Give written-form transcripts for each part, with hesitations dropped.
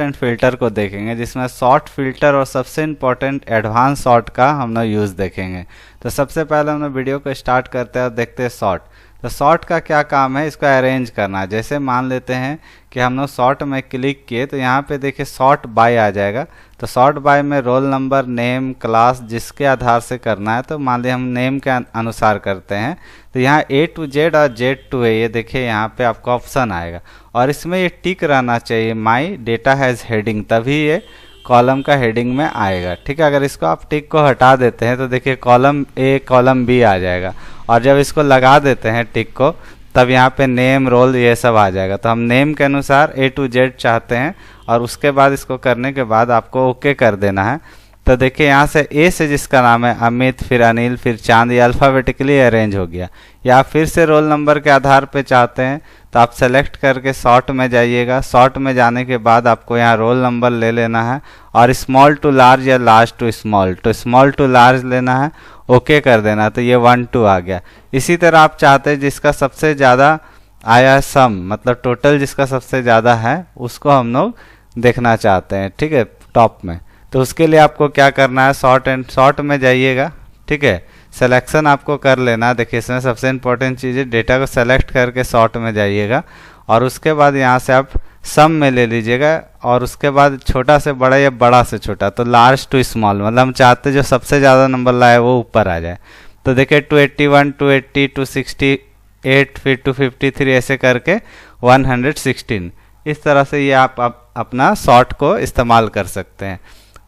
And filter को देखेंगे, जिसमें शॉर्ट फिल्टर और सबसे इम्पोर्टेंट एडवांस शॉर्ट का हम लोग यूज़ देखेंगे। तो सबसे पहले हम लोग वीडियो को स्टार्ट करते हैं और देखते हैं शॉर्ट। तो शॉर्ट का क्या काम है, इसको अरेंज करना है। जैसे मान लेते हैं कि हम लोग शॉर्ट में क्लिक किए तो यहाँ पे देखिए शॉर्ट बाय आ जाएगा। तो शॉर्ट बाय में रोल नंबर, नेम, क्लास जिसके आधार से करना है, तो मान लिया हम नेम के अनुसार करते हैं। तो यहाँ A to Z और Z to A, ये देखिए यहाँ पे आपको ऑप्शन आएगा और इसमें ये टिक रहना चाहिए, माई डेटा हैज़ हेडिंग, तभी ये कॉलम का हेडिंग में आएगा। ठीक है, अगर इसको आप टिक को हटा देते हैं तो देखिए कॉलम A कॉलम B आ जाएगा, और जब इसको लगा देते हैं टिक को तब यहाँ पे नेम, रोल ये सब आ जाएगा। तो हम नेम के अनुसार A to Z चाहते हैं और उसके बाद इसको करने के बाद आपको ओके कर देना है। तो देखिए यहाँ से ए से जिसका नाम है अमित, फिर अनिल, फिर चांद, ये अल्फ़ाबेटिकली अरेंज हो गया। या फिर से रोल नंबर के आधार पे चाहते हैं तो आप सेलेक्ट करके शॉर्ट में जाइएगा। शॉर्ट में जाने के बाद आपको यहाँ रोल नंबर ले लेना है और स्मॉल टू लार्ज या लार्ज टू स्मॉल, तो स्मॉल टू लार्ज लेना है, ओके कर देना। तो ये 1 2 आ गया। इसी तरह आप चाहते हैं जिसका सबसे ज़्यादा आया सम, मतलब टोटल जिसका सबसे ज़्यादा है उसको हम लोग देखना चाहते हैं। ठीक है, टॉप में। तो उसके लिए आपको क्या करना है, शॉर्ट में जाइएगा। ठीक है, सिलेक्शन आपको कर लेना। देखिए इसमें सबसे इम्पोर्टेंट चीज़ है, डेटा को सेलेक्ट करके शॉर्ट में जाइएगा और उसके बाद यहाँ से आप सम में ले लीजिएगा और उसके बाद छोटा से बड़ा या बड़ा से छोटा, तो लार्ज टू स्मॉल, मतलब हम चाहते जो सबसे ज़्यादा नंबर लाए वो ऊपर आ जाए। तो देखिए 281, 280, 268, फिर 253, ऐसे करके 116। इस तरह से ये आप अपना शॉर्ट को इस्तेमाल कर सकते हैं।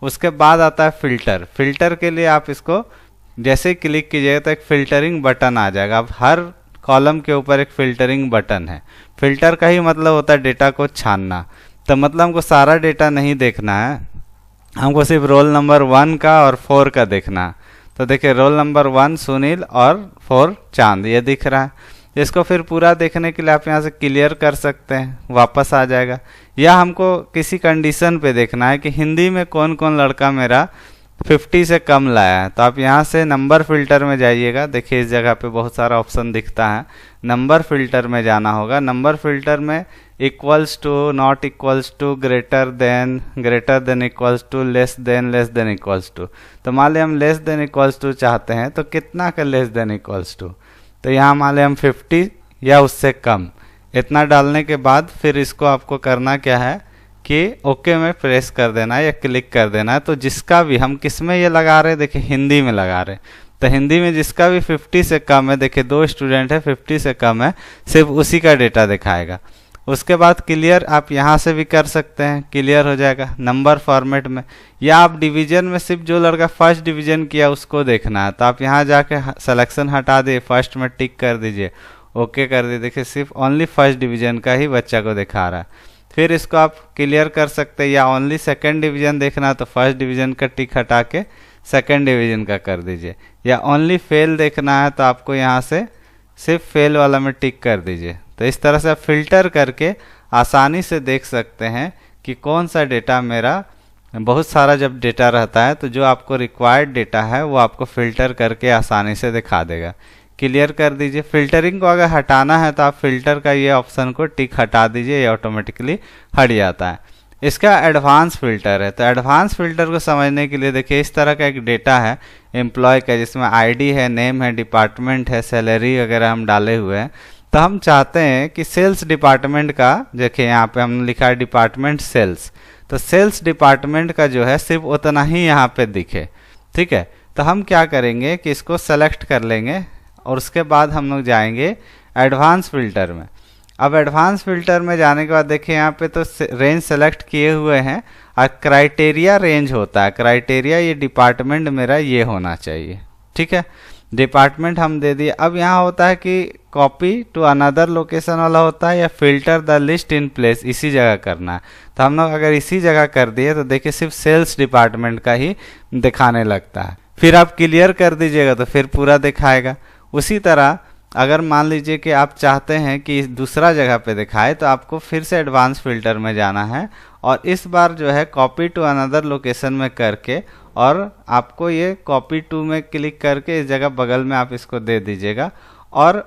उसके बाद आता है फिल्टर। फिल्टर के लिए आप इसको जैसे ही क्लिक कीजिएगा तो एक फिल्टरिंग बटन आ जाएगा। अब हर कॉलम के ऊपर एक फिल्टरिंग बटन है। फिल्टर का ही मतलब होता है डेटा को छानना। तो मतलब हमको सारा डेटा नहीं देखना है, हमको सिर्फ रोल नंबर 1 का और 4 का देखना है। तो देखिए रोल नंबर 1 सुनील और 4 चांद, ये दिख रहा है। इसको फिर पूरा देखने के लिए आप यहाँ से क्लियर कर सकते हैं, वापस आ जाएगा। या हमको किसी कंडीशन पे देखना है कि हिंदी में कौन कौन लड़का मेरा 50 से कम लाया है, तो आप यहाँ से नंबर फिल्टर में जाइएगा। देखिए इस जगह पे बहुत सारा ऑप्शन दिखता है, नंबर फिल्टर में जाना होगा। नंबर फिल्टर में equals to, not equals to, greater than equals to, less than equals to. तो मान लिया हम लेस देन इक्वल्स टू चाहते हैं, तो कितना का लेस देन इक्वल्स टू, तो यहाँ मान लिया हम 50 या उससे कम। इतना डालने के बाद फिर इसको आपको करना क्या है कि ओके में प्रेस कर देना है या क्लिक कर देना है। तो जिसका भी, हम किस में ये लगा रहे हैं, देखिए हिंदी में लगा रहे हैं, तो हिंदी में जिसका भी 50 से कम है, देखिए 2 स्टूडेंट है 50 से कम है, सिर्फ उसी का डेटा दिखाएगा। उसके बाद क्लियर आप यहाँ से भी कर सकते हैं, क्लियर हो जाएगा नंबर फॉर्मेट में। या आप डिवीजन में सिर्फ जो लड़का फर्स्ट डिवीजन किया उसको देखना है, तो आप यहाँ जाके सिलेक्शन हटा दिए, फर्स्ट में टिक कर दीजिए, ओके कर दीजिए। देखिए सिर्फ ओनली फर्स्ट डिवीजन का ही बच्चा को दिखा रहा है। फिर इसको आप क्लियर कर सकते हैं। या ओनली सेकंड डिवीजन देखना है तो फर्स्ट डिवीजन का टिक हटा के सेकंड डिवीजन का कर दीजिए। या ओनली फेल देखना है तो आपको यहाँ से सिर्फ फेल वाला में टिक कर दीजिए। तो इस तरह से आप फिल्टर करके आसानी से देख सकते हैं कि कौन सा डेटा मेरा, बहुत सारा जब डेटा रहता है तो जो आपको रिक्वायर्ड डेटा है वो आपको फिल्टर करके आसानी से दिखा देगा। क्लियर कर दीजिए। फिल्टरिंग को अगर हटाना है तो आप फिल्टर का ये ऑप्शन को टिक हटा दीजिए, ये ऑटोमेटिकली हट जाता है। इसका एडवांस फिल्टर है। तो एडवांस फिल्टर को समझने के लिए देखिए इस तरह का एक डेटा है एम्प्लॉय का, जिसमें आईडी है, नेम है, डिपार्टमेंट है, सैलरी वगैरह हम डाले हुए हैं। तो हम चाहते हैं कि सेल्स डिपार्टमेंट का, देखिए यहाँ पे हमने लिखा है डिपार्टमेंट सेल्स, तो सेल्स डिपार्टमेंट का जो है सिर्फ उतना ही यहाँ पे दिखे। ठीक है, तो हम क्या करेंगे कि इसको सेलेक्ट कर लेंगे और उसके बाद हम लोग जाएंगे एडवांस फिल्टर में। अब एडवांस फिल्टर में जाने के बाद देखिए यहाँ पे तो रेंज सेलेक्ट किए हुए हैं और क्राइटेरिया रेंज होता है। क्राइटेरिया ये डिपार्टमेंट मेरा ये होना चाहिए। ठीक है, डिपार्टमेंट हम दे दिए। अब यहाँ होता है कि कॉपी टू अनदर लोकेशन वाला होता है या filter the list in place, इसी जगह करना है। तो हम लोग अगर इसी जगह कर दिए तो देखिए सिर्फ सेल्स डिपार्टमेंट का ही दिखाने लगता है। फिर आप क्लियर कर दीजिएगा तो फिर पूरा दिखाएगा। उसी तरह अगर मान लीजिए कि आप चाहते हैं कि दूसरा जगह पे दिखाए तो आपको फिर से एडवांस फिल्टर में जाना है और इस बार जो है कॉपी टू अनदर लोकेशन में करके, और आपको ये कॉपी टू में क्लिक करके इस जगह बगल में आप इसको दे दीजिएगा और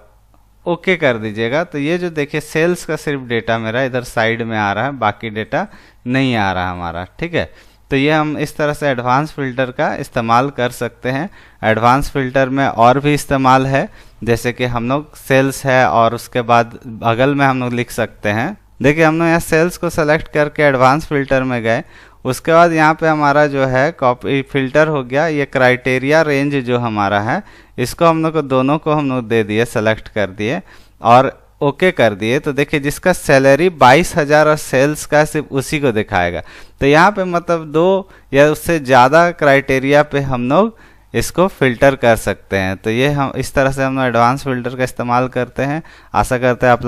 ओके कर दीजिएगा। तो ये जो देखिए सेल्स का सिर्फ डेटा मेरा इधर साइड में आ रहा है, बाकी डेटा नहीं आ रहा हमारा, ठीक है। तो ये हम इस तरह से एडवांस फिल्टर का इस्तेमाल कर सकते हैं। एडवांस फिल्टर में और भी इस्तेमाल है, जैसे कि हम लोग सेल्स है और उसके बाद बगल में हम लोग लिख सकते हैं। देखिए हम लोग यहाँ सेल्स को सेलेक्ट करके एडवांस फिल्टर में गए, उसके बाद यहाँ पे हमारा जो है कॉपी फिल्टर हो गया। ये क्राइटेरिया रेंज जो हमारा है इसको हम लोग को दोनों को हम लोग दे दिए, सेलेक्ट कर दिए और ओके कर दिए। तो देखिए जिसका सैलरी 22,000 और सेल्स का सिर्फ उसी को दिखाएगा। तो यहाँ पे मतलब 2 या उससे ज़्यादा क्राइटेरिया पे हम लोग इसको फिल्टर कर सकते हैं। तो ये हम इस तरह से हम लोग एडवांस फिल्टर का इस्तेमाल करते हैं। आशा करते हैं आप